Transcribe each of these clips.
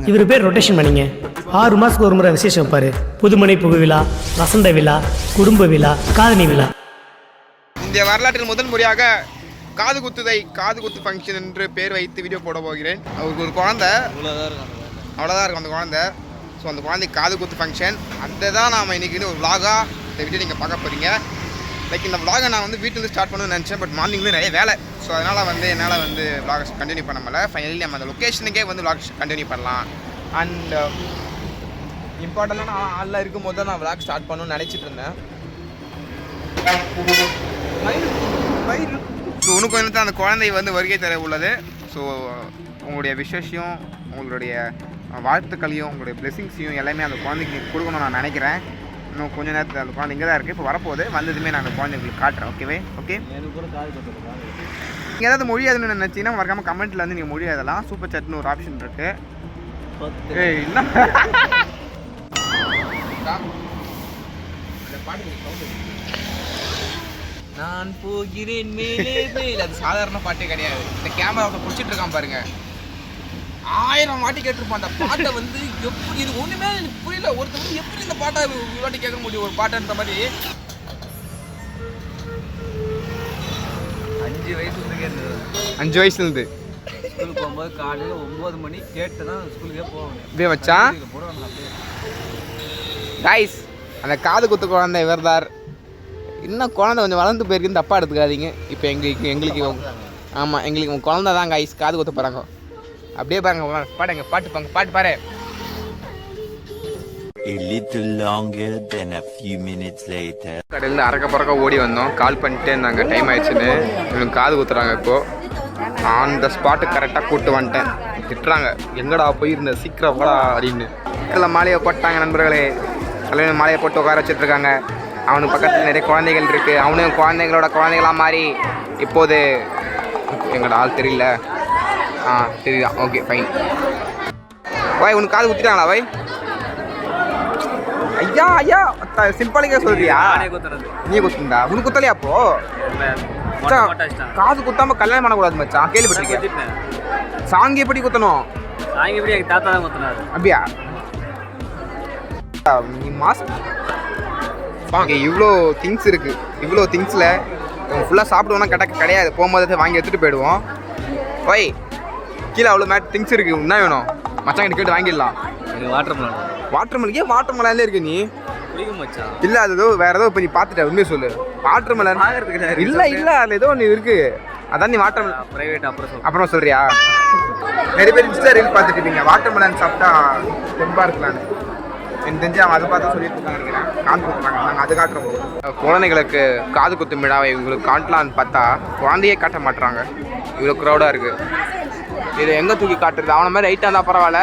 இவர் பேர் ரொட்டேஷன் பண்ணிங்க. 6 மாதத்துக்கு ஒரு முறை விசேஷம் வைப்பார். புதுமனை புகு விழா, வசந்த விழா, குடும்ப விழா, காதணி விழா. இந்திய வரலாற்றில் முதல் முறையாக காது குத்து ஃபங்க்ஷன் என்று பேர் வைத்து வீடியோ போட போகிறேன். அவருக்கு ஒரு குழந்தை, அவ்வளோதான் இருக்கும் அந்த குழந்தை. ஸோ அந்த குழந்தைக்கு காது குத்து ஃபங்க்ஷன், அந்த தான் நாம் இன்றைக்கி ஒரு விலாகாக இந்த வீடியோ நீங்கள் பார்க்க போகிறீங்க. லைக் இந்த விலாகை நான் வந்து வீட்டிலேருந்து ஸ்டார்ட் பண்ணணும்னு நினச்சேன். பட் மார்னிங்லேருந்து நிறைய வேலை. ஸோ அதனால் வந்து என்னால் வந்து விலாக் கண்டினியூ பண்ண முடியல. ஃபைனலி நம்ம அந்த லொக்கேஷனுக்கே வந்து விலாக் கண்டினியூ பண்ணலாம். அண்ட் இம்பார்ட்டண்டான ஆள்லாம் இருக்கும்போது தான் நான் விலாக் ஸ்டார்ட் பண்ணணும்னு நினச்சிட்டு இருந்தேன். ஸோ இன்னும் கொஞ்சம் தான் அந்த குழந்தை வந்து வருகை தர உள்ளது. ஸோ உங்களுடைய விஷயம், உங்களுடைய வாழ்த்துக்களையும், உங்களுடைய பிளெஸிங்ஸையும் எல்லாமே அந்த குழந்தைக்கு கொடுக்கணும்னு நான் நினைக்கிறேன். இன்னும் கொஞ்சம் நேரத்தில் அந்த குழந்தை இங்கே தான் இருக்குது. இப்போ வரப்போகுது. வந்ததுமே நான் அந்த குழந்தைங்களுக்கு காட்டுறேன். ஓகே நீங்கள் ஏதாவது மொழி எதுன்னு நினச்சிங்கன்னா மறக்காமல் கமெண்ட்டில் வந்து நீங்கள் மொழி எழுதலாம். சூப்பர் சாட்னு ஒரு ஆப்ஷன் இருக்குது. என்ன நான் போகிறேன் மேலே மேலே, அது சாதாரண பாட்டே கிடையாது. இந்த கேமராவை பிடிச்சிட்டு இருக்கான் பாருங்க, 1000 வாட்டி கேட்டிருப்பான் அந்த பாட்டை. வந்து எப்படி இது ஒன்றுமே எனக்கு புரியல. ஒருத்தர் வந்து எப்படி இந்த பாட்டை வாட்டி கேட்க முடியும் ஒரு பாட்டுன்ற மாதிரி. 5 வயசுலேருந்து ஸ்கூலுக்கு போகும்போது காலையில் 9 மணி கேட்டு தான் ஸ்கூலுக்கே போவாங்க. இப்படியே வச்சா கைஸ், அந்த காது குத்து குழந்தை இவர்தார். இன்னும் குழந்தை கொஞ்சம் வளர்ந்து போயிருக்குன்னு தப்பாக எடுத்துக்காதீங்க. இப்போ எங்களுக்கு ஆமாம், எங்களுக்கு குழந்தை தான் கைஸ் காது குத்த போகிறாங்க. அப்படியே பாருங்க, பாடுங்க, பாட்டு பாரு. A little longer than a few minutes later. கடையில் அறக்க பறக்க ஓடி வந்தோம். கால் பண்ணிட்டே இருந்தாங்க டைம் ஆயிடுச்சுன்னு. இவங்க காது குத்துறாங்க. இப்போது அந்த ஸ்பாட்டு கரெக்டாக கூப்பிட்டு வந்துட்டேன். திட்டுறாங்க, எங்கடா போயிருந்த, சீக்கிரம் போடா அப்படின்னு. இதில் மாலையை போட்டாங்க நண்பர்களே. கல்யாணம் மாலையை போட்டு உட்கார வச்சுட்ருக்காங்க. அவனுக்கு பக்கத்தில் நிறைய குழந்தைகள் இருக்குது. அவனும் குழந்தைங்களோட குழந்தைகளாக மாறி இப்போது எங்களோட ஆள் தெரியல. தெரியுதா? Okay fine. வாய் உனக்கு காது குத்திட்டாங்களா? வாய் ஐயா சிம்பிளாக சொல்றியா? நீ குத்துண்டா? உனக்கு குத்தலையா? அப்போ காது குத்தாம கல்யாணம் பண்ணக்கூடாது மச்சான், கேள்விப்பட்டிருக்கேன். சாங்கி எப்படி குத்தணும்? தாத்தா தான் குத்தினாரு. அப்படியா? நீ மாஸ்க் இவ்வளோ திங்ஸ் இருக்கு. இவ்வளோ திங்ஸில் ஃபுல்லாக சாப்பிடுவோம்னா கிடையாது. போகும்போது வாங்கி எடுத்துகிட்டு போயிடுவோம். ஒய் கீழே அவ்வளோ திங்ஸ் இருக்குது. என்ன வேணும் மச்சான் கிட்ட கேட்டு வாங்கிடலாம். வாட்டர் மெலன்ல இருக்கு. நீ இல்லை, அது ஏதோ வேறு ஏதோ இப்போ நீ பார்த்துட்ட. உண்மையை சொல்லு. வாட்டர் மெலன் இல்லை அதில் ஏதோ ஒன்று இருக்குது. அதான் நீ வாட்டர் மெலன் ப்ரைவேட் அப்புறம் சொல்கிறியா? நிறைய பேர் இன்ஸ்டா ரீல் பார்த்துட்டு இருப்பீங்க, வாட்டர் மெலன் சாப்பிட்டா ரொம்ப இருக்கலான்னு. எனக்கு தெரிஞ்சு அவன் அதை பார்த்து சொல்லிட்டு இருக்காங்க நினைக்கிறேன். காது குத்துறாங்க, நாங்கள் அது காட்டுறோம். குழந்தைங்களுக்கு காது குத்து விழாவை இவங்களுக்கு காட்டலான்னு பார்த்தா குழந்தையே காட்ட மாட்டுறாங்க. இவ்வளோ க்ரௌடாக இருக்குது. இதை எங்கே தூக்கி காட்டுறது? அவனை மாதிரி ஹைட்டாக இருந்தால் பரவாயில்ல.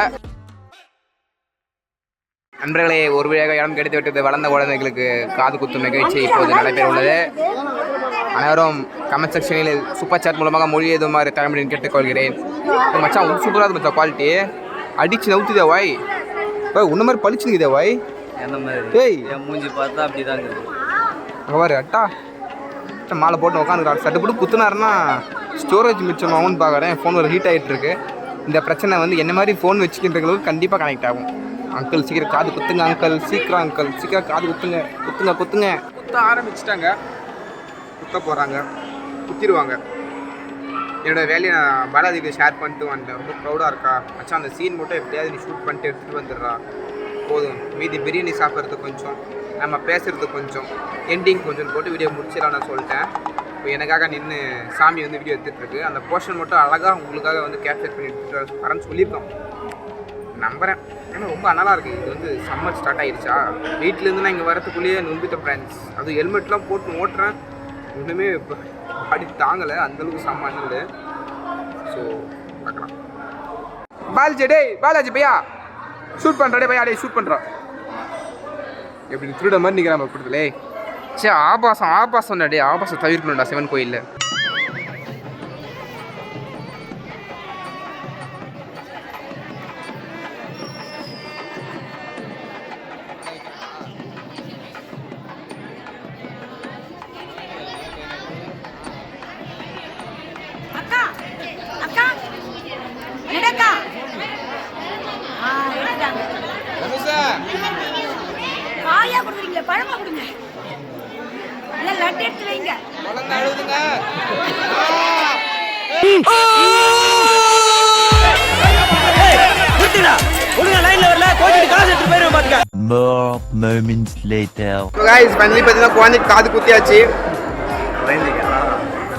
நண்பர்களே, ஒரு வழியாக இடம் கிடைத்து விட்டது. வளர்ந்த குழந்தைகளுக்கு காது குத்தும் நிகழ்ச்சி இப்போது நடைபெற உள்ளது. அனைவரும் கமெண்ட் செக்ஷனில் சூப்பர் சாட் மூலமாக மொழி எதுமாறு தலைமுறைன்னு கேட்டுக்கொள்கிறேன். மச்சான் ஒரு சூப்பராக இருக்கு மச்சான். குவாலிட்டி அடிச்சு நவுத்துதே வாய். உன்ன மாதிரி பழிச்சுக்குதே வாய். என்ன மாதிரி? ஏய், மூஞ்சி பார்த்தா அப்படி தாங்க. அங்கே பாரு அட்டா மாலை போட்டு உட்காந்துக்கிறாரு. சட்டு போட்டு குத்துனாருன்னா ஸ்டோரேஜ் மிச்சம் ஆகும்னு பார்க்குறேன். ஃபோன் ஒரு ஹீட் ஆகிட்டு இருக்கு. இந்த பிரச்சனை வந்து என்ன மாதிரி ஃபோன் வச்சுக்கின்றவங்களுக்கு கண்டிப்பாக கனெக்ட் ஆகும். அங்கிள் சீக்கிரம் காது குத்துங்க அங்கிள், சீக்கிரம் காது குத்துங்க. குத்த ஆரம்பிச்சிட்டாங்க. குத்த போகிறாங்க, குத்திடுவாங்க. என்னோடய வேலையை நான் பாலாஜிக்கு ஷேர் பண்ணிட்டு வந்துட்டேன். ரொம்ப ப்ரௌடாக இருக்கா மச்சான், அந்த சீன் மட்டும் எப்படியாவது நீ ஷூட் பண்ணிட்டு எடுத்துகிட்டு வந்துடுறா போதும். மீதி பிரியாணி சாப்பிட்றது கொஞ்சம், நம்ம பேசுகிறது கொஞ்சம், எண்டிங் கொஞ்சம் போட்டு வீடியோ முடிச்சிடலாம் நான் சொல்லிட்டேன். இப்போ எனக்காக நின்று சாமி வந்து வீடியோ எடுத்துகிட்ருக்கு. அந்த போர்ஷன் மட்டும் அழகாக உங்களுக்காக வந்து கேப்சர் பண்ணி எடுத்துகிட்டு வரேன்னு சொல்லியிருக்கோம். நம்புகிறேன். ஏன்னா ரொம்ப நல்லா இருக்குது. இது வந்து சம்மர் ஸ்டார்ட் ஆகிடுச்சா, வீட்டிலேருந்து நான் இங்கே வரத்துக்குள்ளேயே நொந்துட்டேன் ஃப்ரெண்ட்ஸ். அதுவும் ஹெல்மெட்லாம் போட்டு ஓட்டுறேன். ஒன்றுமே அடி தாங்கலை, அந்தளவுக்கு சம்மர். ஸோ பார்க்கலாம். பாலாஜி பையா ஷூட் பண்ணுறே பையா. டே ஷூட் பண்ணுறான். எப்படி திருட மாதிரி நிற்கிறான் பக்கத்துலே. சே ஆபாசம் டே, ஆபாசம் தவிர்க்கணும்டா சிவன் கோயிலில். குழந்தை அழுதுங்க. More moments later. Guys finally பார்த்தீங்கன்னா குழந்தைக்கு காது குத்தியாச்சு.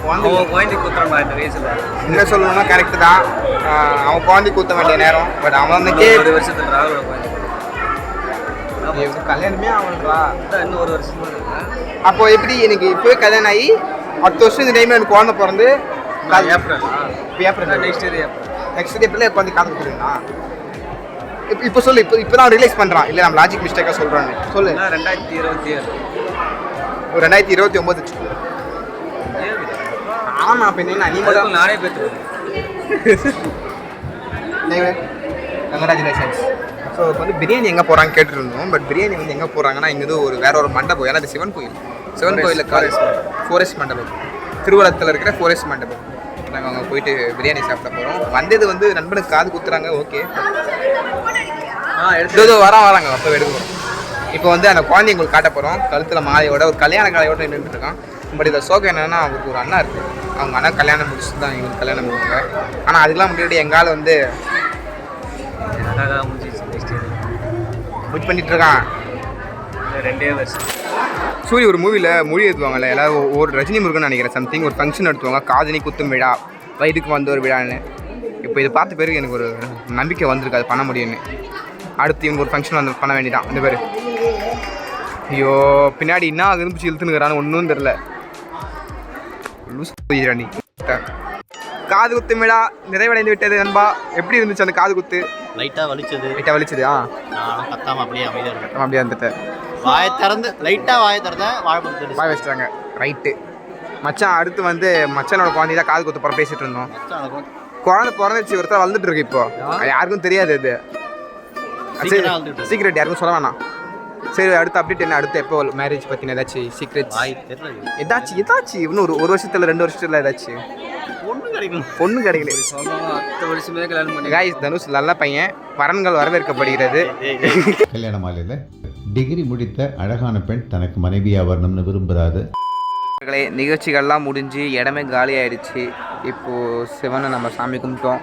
அவன் குழந்தை குத்துற மாதிரி இந்த வயசுல என்ன சொல்லணும்னா கரெக்டு தான். அவன் குழந்தைக்கு குத்த வேண்டிய நேரம். பட் அவன் வந்து ஒரு வருஷத்துல ராகுல குழந்தை கல்யாணமே அவன்றா. இன்னும் ஒரு வருஷம் அப்போ எப்படி எனக்கு இப்போவே கல்யாணம் ஆகி 10 வருஷம் இந்த டைமில் எனக்கு குழந்தை பிறந்து ஏப்ரல் நெக்ஸ்ட் ஏப்ரல் குழந்தை காது குத்துறீங்களா? இப்போ சொல்லு. இப்போ தான் ரியலைஸ் பண்ணுறான். இல்லை நம்ம லாஜிக் மிஸ்டேக்காக சொல்கிறான்னு சொல்லு. 2027 ஒரு 2029 வச்சுக்கோ. ஆமாம். அப்போ என்ன நீ மட்டும் நானே பேசுறேன். கங்க்ராச்சுலேஷன்ஸ். ஸோ இப்போ வந்து பிரியாணி எங்கே போகிறாங்க கேட்டுருந்தோம். பட் பிரியாணி வந்து எங்கே போகிறாங்கன்னா இங்கே ஒரு வேற ஒரு மண்டபம். ஏன்னா அது சிவன் கோயிலில் ஃபாரஸ்ட் மண்டபம், திருவள்ளத்தில் இருக்கிற ஃபாரஸ்ட் மண்டபம். நாங்கள் அங்கே போயிட்டு பிரியாணி சாப்பிட போகிறோம். வந்தது வந்து நண்பனுக்கு காது குத்துறாங்க. ஓகே எடுத்து வராங்க. அப்போ எடுக்கிறோம். இப்போ வந்து அந்த குழந்தைய உங்களுக்கு காட்ட போகிறோம். கழுத்தில் மாலையோட ஒரு கல்யாண காலையோட நின்றுட்டு இருக்கான். பட் இதில் சோகம் என்னென்னா அவங்களுக்கு ஒரு அண்ணா இருக்குது. அவங்க அண்ணா கல்யாணம் முடிச்சுட்டு தான் இவங்களுக்கு கல்யாணம் முடிப்பாங்க. ஆனால் அதுக்கெலாம் முன்னாடி எங்கால் வந்து வெயிட் பண்ணிட்டு இருக்கான். 2 வருஷம் சூரிய ஒரு மூவியில் மொழி எழுதுவாங்கல்ல, எல்லாரும் ஒரு ரஜினி முருகன் நினைக்கிறேன். சம்திங் ஒரு ஃபங்க்ஷன் எடுத்துவாங்க, காதணி குத்தும் விழா, வயதுக்கு வந்த ஒரு விழான்னு. இப்போ இதை பார்த்த பிறகு எனக்கு ஒரு நம்பிக்கை வந்திருக்கு அது பண்ண முடியும்னு. அடுத்து இவங்க ஒரு ஃபங்க்ஷன் வந்து பண்ண வேண்டியதான். இந்த பேர் ஐயோ பின்னாடி என்ன ஆகுதுன்னு இழுத்துனுக்கிறான்னு ஒன்றும் தெரில. லூஸ் ராணி. காது குத்து விழா நிறைவடைந்து விட்டது நண்பா. எப்படி இருந்துச்சு அந்த காது குத்து? லைட்டாக வலிச்சது. நானும் கத்தாம அப்படியே அமைதியாக இருக்கேன். அப்படியே வந்துட்டேன். வாயை திறந்தேன் வாழைப்பழம் வாய் வச்சுட்டாங்க. ரைட்டு மச்சான். அடுத்து வந்து மச்சானோட குழந்தை தான் காது குத்து போகிற பேசிகிட்டு இருந்தோம். குழந்தை பிறந்துச்சு, ஒருத்தர் வளர்ந்துட்டு இருக்கு. இப்போ யாருக்கும் தெரியாது இது சீக்ரெட், யாருக்கும் சொல்ல வேணாம். சரி அடுத்த அப்டேட் என்ன? அடுத்து எப்போ மேரேஜ் பற்றின ஏதாச்சும் சீக்ரெட் ஏதாச்சும் இன்னும் ஒரு வருஷத்தில் 2 வருஷத்தில் ஏதாச்சும் பொண்ணு கிடைக்கல. அடுத்த வருஷமே கல்யாணம் பண்ணி காய்ஸ் தனுஷ் நல்ல பையன். வரன்கள் வரவேற்கப்படுகிறது. கல்யாண மாலையில் டிகிரி முடித்த அழகான பெண் தனக்கு மனைவியாக வரணும்னு விரும்புகிறாரு. நிகழ்ச்சிகள்லாம் முடிஞ்சு இடமே காலி ஆயிடுச்சு. இப்போது சிவனை நம்ம சாமி கும்பிட்டோம்.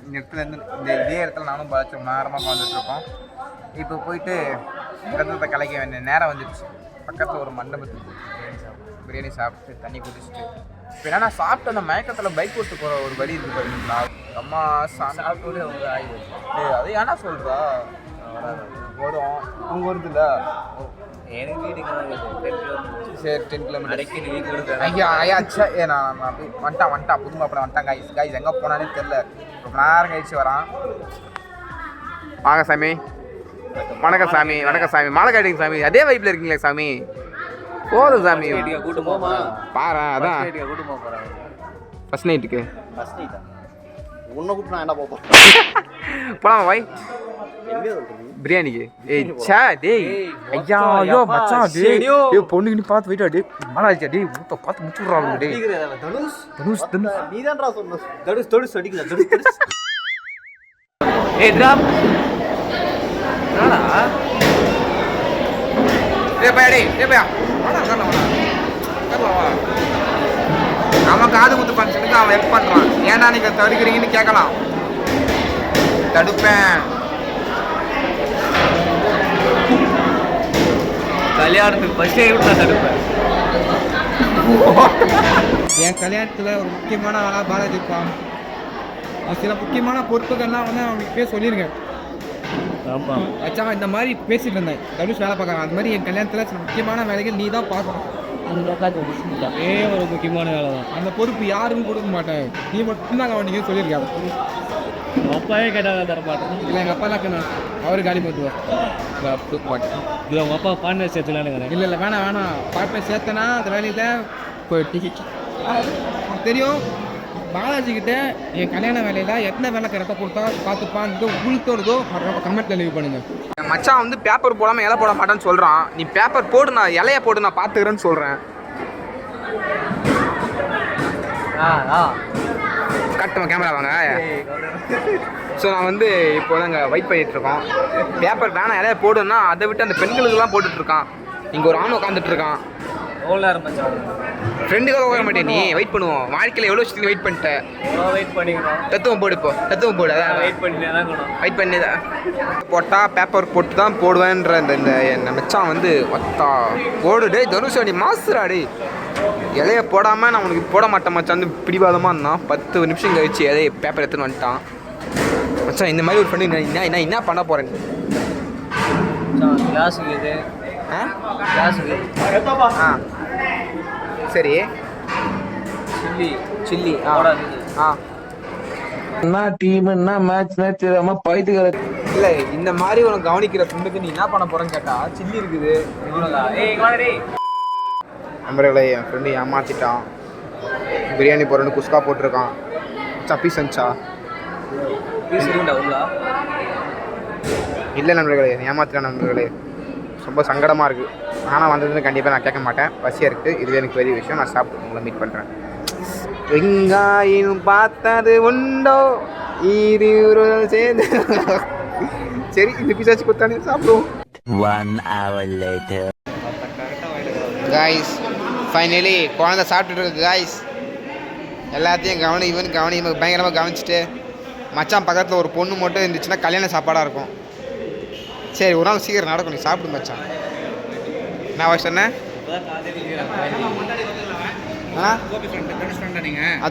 இந்த இடத்துல இருந்து இதே இடத்துல நானும் பாதிச்சு நேரமாக உட்காந்துட்ருக்கோம். இப்போ போயிட்டு விரதத்தை கலைக்க வேண்டிய நேரம் வந்துடுச்சு. பக்கத்தில் ஒரு மண்டபத்துக்கு பிரியாணி சாப்பிட்டு தண்ணி குடிச்சிட்டு இப்போ என்னன்னா சாப்பிட்டு அந்த மயக்கத்தில் பைக் ஓட்டு போகிற ஒரு வழி இருக்குது பாருங்களா. அம்மா சாப்பிட்டு அவங்க ஆயுது. அது ஏன்னா சொல்கிறா வரும் அவங்க வருதுல்ல. எனக்கு வீட்டுக்கு சரி 10 கிலோமீட்டர் அடைக்கடி வீட்டுக்கு ஐயா அச்சா நான் அப்படி வந்துட்டான் புது மாப்பிள்ள வந்துட்டான். காய்ஸ் எங்கே போனானே தெரில. ரொம்ப நேரம் கழிச்சு வரான். வாங்க சாமி. வணக்கம் சாமி. மாலை காட்டிங்க சாமி. அதே வைப்பில் இருக்கீங்களே சாமி. போதும் சாமி. கூட்டு போமா பாரு அதான் கூட்டு போக போகிறாங்க ஃபர்ஸ்ட் நைட்டுக்கு. உன்னை கூப்பிட்டு நான் என்ன பார்ப்போம். போலாமா பாய் பிரியாணிக்கு? சே டேய் ஐயா ஐயோ மச்சான் டேய் பொண்ணுக்கு பார்த்து போயிட்டா டேய் மாலாச்சா டேய் ஊத்த பார்த்து முச்சுடுறாங்க டேய். தனுஷ் நீதான்டா சொன்ன. தடுஸ் அடிக்கல. ஏய் டிராப் என்னடா? டேய் பையா அவன் காது குத்து ஃபங்க்ஷனுக்கு அவன் ஹெல்ப் பண்ணுறான். ஏன்டா நீங்கள் தடுக்கிறீங்கன்னு கேட்கலாம். தடுப்பேன். கல்யாணத்துக்கு ஃபர்ஸ்ட் டைம் நான் தடுப்பேன். என் கல்யாணத்தில் ஒரு முக்கியமான ஆளாக பாலாஜி இருப்பான். சில முக்கியமான பொறுப்புகள்லாம் வந்து அவனுக்கு பேச சொல்லியிருக்கேன். அச்சா இந்த மாதிரி பேசிட்டு இருந்தேன். தனுஷ் வேலை பார்க்குறான். அந்த மாதிரி என் கல்யாணத்தில் சில முக்கியமான வேலைகள் நீ தான் பார்க்கணும். ஒரு முக்கியமான வேலை தான். அந்த பொறுப்பு யாருக்கும் கொடுக்க மாட்டேன். நீ மட்டும்தான் அவனுக்கு சொல்லியிருக்காரு. அப்பாவே கேட்டாங்க தர மாட்டேன். இல்லை எங்கள் அப்பா எல்லாம் அவரு காலி பண்ணுவார். தூக்க மாட்டேன். இல்லை உங்கள் அப்பா பாண்டிய சேர்த்துலான்னு. இல்லை வேணாம் பார்ப்பேன். சேர்த்தனா அந்த வேலையில் போய் டிக்கெட் தெரியும். பாலாஜிக்கிட்ட என் கல்யாண வேலையில் எத்தனை வேலை கரெக்டாக கொடுத்தா பார்த்துப்பான்னு உங்களுக்கு தோணுதோ கமெண்ட்டில் லீவ் பண்ணுங்க. என் மச்சான் வந்து பேப்பர் போடாமல் இலை போட மாட்டேன்னு சொல்கிறான். நீ பேப்பர் போடு, நான் இலையை போட்டு நான் பார்த்துக்கிறேன்னு சொல்கிறேன். காட்டுமா கேமரா வாங்க. ஸோ நான் வந்து இப்போ தாங்க வெயிட் பண்ணிகிட்ருக்கோம். பேப்பர் வேணாம் யாரையா போடுன்னா அதை விட்டு அந்த பெண்களுக்கெல்லாம் போட்டுட்ருக்கான். இங்கே ஒரு ஆண் உட்காந்துட்ருக்கான். எவ்வளோ நேரம் மச்சான்? ஃப்ரெண்டுக்காக உட்கார மாட்டேன் நீ. வெயிட் பண்ணுவோம். வாழ்க்கையில் எவ்வளோ வருஷத்துக்கு வெயிட் பண்ணிட்டேன். வெயிட் பண்ணிக்கணும். தத்துவம் போடு இப்போ. தத்துவம் போடு. அதான் வெயிட் பண்ணிட்டே தான் இருக்கணும். வெயிட் பண்ணி தான் போட்டால் பேப்பர் போட்டு தான் போடுவேன்ற இந்த இந்த மச்சான் வந்து ஒத்தா போடு. டே தனுஷாடி மாசுராடி இலைய போடாமல் நான் உனக்கு போட மாட்டேன் மச்சான் வந்து பிடிவாதமாக இருந்தான். 10 நிமிஷம் கழிச்சு இலைய பேப்பர் எடுத்துன்னு வந்துட்டான். மச்சான் இந்த மாதிரி ஒரு ஃப்ரெண்டு என்ன பண்ண போகிறேன்? கிளாஸுக்கு இது கிளாஸுக்கு ஆ சரி சில்லி என்ன டீம் என்ன மேட்ச் தெரியாம பைத்துக்கிற இல்லை. இந்த மாதிரி உனக்கு கவனிக்கிற ஃப்ரெண்டுக்கு நீ என்ன பண்ண போறேன்னு கேட்டா சில்லி இருக்குது. நம்பர்களே என் ஃப்ரெண்டு ஏமாத்திட்டான். பிரியாணி போறேன்னு குஸ்கா போட்டிருக்கான். சப்பி சஞ்சா இல்லை நண்பர்களே ஏமாத்திட்டான் நண்பர்களே. ரொம்ப சங்கடமாக இருக்குது. ஆனால் வந்ததுன்னு கண்டிப்பாக நான் கேட்க மாட்டேன். பசியாக இருக்குது. இது எனக்கு பெரிய விஷயம். நான் சாப்பிட்டு உங்களை மீட் பண்ணுறேன். வெங்காயம் பார்த்தது உண்டோ சேர்ந்து சரி இந்த பிசாச்சு கொடுத்தானே சாப்பிடுவோம். 1 hour later. காய்ஸ் ஃபைனலி குழந்தை சாப்பிட்டுட்டு இருக்கு காய்ஸ். எல்லாத்தையும் கவனி பயங்கரமாக கவனிச்சுட்டு மச்சான் பக்கத்தில் ஒரு பொண்ணு மட்டும் இருந்துச்சுன்னா கல்யாண சாப்பாடாக இருக்கும். சரி ஒரு நாள் சீக்கிரம் நடக்கும். நீ சாப்பிடு மச்சான். நான் வயசு சொன்னேன்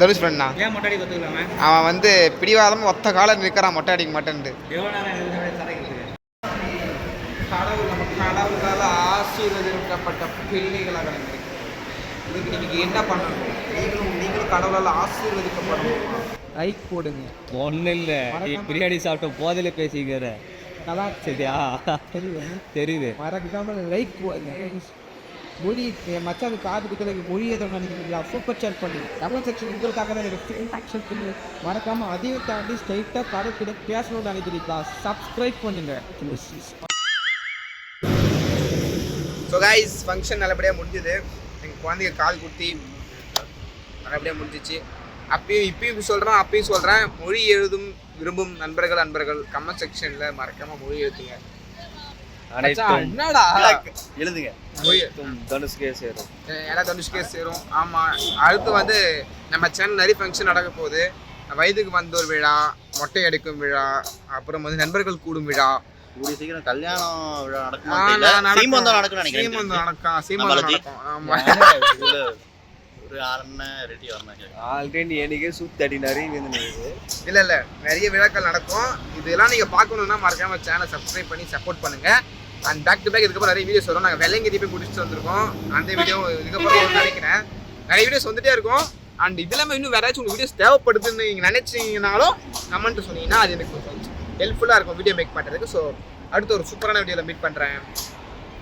தனுஷ் ஃப்ரெண்ட்னா அவன் வந்து பிடிவாதமாக ஒத்த காலம் நிற்கிறான். மொட்டை அடிக்க மாட்டேன்ட்டு. கடவுளால் ஆசீர்வதிக்கப்பட்ட பிள்ளைகளாக இதுக்கு நீங்கள் என்ன பண்ணணும்? நீங்களும் கடவுளால் ஆசீர்வதிக்கப்படணும். லைக் போடுங்க. ஒன்றும் இல்லை பிரியாணி சாப்பிட்ட போதில பேசிக்கிற நல்லா சரியா தெரியுது. மறக்காமல் லைக் போடுங்க. மொழி என் மச்சான் காது குத்துறதுக்கு மொழி எதுவும் நினைக்கிறீங்களா? சூப்பர் சேட் பண்ணி கமெண்ட் செக்ஷன் உங்களுக்காக தான் ஆக்ஷன் பண்ணி மறக்காமல் அதையும் தாண்டி ஸ்ட்ரைட்டாக கடற்கிட பேசணும்னு நினைக்கிறீங்களா? சப்ஸ்கிரைப் பண்ணுங்க. ஸோ கைஸ் ஃபங்க்ஷன் நல்லபடியாக முடிஞ்சுது. எங்கள் குழந்தைங்க கால் குத்தி நல்லபடியாக முடிஞ்சிச்சு. இப்பயும் சொல்கிறேன் மொழி எழுதும் விரும்பும் நண்பர்கள் கமெண்ட் செக்ஷனில் மறக்காமல் மொழி எழுதுங்க. என்னடா எழுதுங்க. தனுஷ்கே சேரும். எல்லாம் தனுஷ்கே சேரும். ஆமாம் அடுத்து வந்து நம்ம சேனல் நிறைய ஃபங்க்ஷன் நடக்க போகுது. வயதுக்கு வந்தோர் விழா, மொட்டை எடுக்கும் விழா, அப்புறம் வந்து நண்பர்கள் கூடும் விழா, கூடிய சீக்கிரம் கல்யாணம் விழா நடக்கும். சீமந்தம் நடக்கும். ஆமாம் ஒரு அண்ணன் ரெடி வரணும். ஆல்ரெடி எனக்கே சுத்தடி நிறைய இல்லை நிறைய விழாக்கள் நடக்கும். இதெல்லாம் நீங்கள் பார்க்கணுன்னா மறக்காம சேனலை சப்ஸ்கிரைப் பண்ணி சப்போர்ட் பண்ணுங்கள். அண்ட் பேக் டு பேக் இதுக்கப்புறம் நிறைய வீடியோஸ் வரும். நாங்கள் வெள்ளையங்கிரி போய் முடிச்சுட்டு வந்திருக்கோம். அந்த வீடியோ இதுக்கப்புறம் நினைக்கிறேன் நிறைய வீடியோஸ் வந்துட்டே இருக்கும். அண்ட் இது இல்லாமல் இன்னும் வேறு ஏதாச்சும் உங்களுக்கு வீடியோஸ் தேவைப்படுதுன்னு நீங்கள் நினச்சிங்கனாலும் கமெண்ட் சொன்னீங்கன்னா அது எனக்கு கொஞ்சம் ஹெல்ப்ஃபுல்லாக இருக்கும் வீடியோ மேக் பண்ணுறதுக்கு. ஸோ அடுத்து ஒரு சூப்பரான வீடியோவில் மீட் பண்ணுறேன்.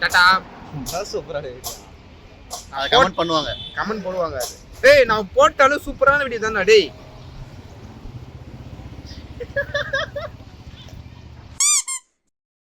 டாடா. சூப்பரான வீடியோ கமெண்ட் பண்ணுவாங்க. கமெண்ட் போடுவாங்க. டேய் நான் போட்டாலும் சூப்பரான வீடியோ தானே டேய்.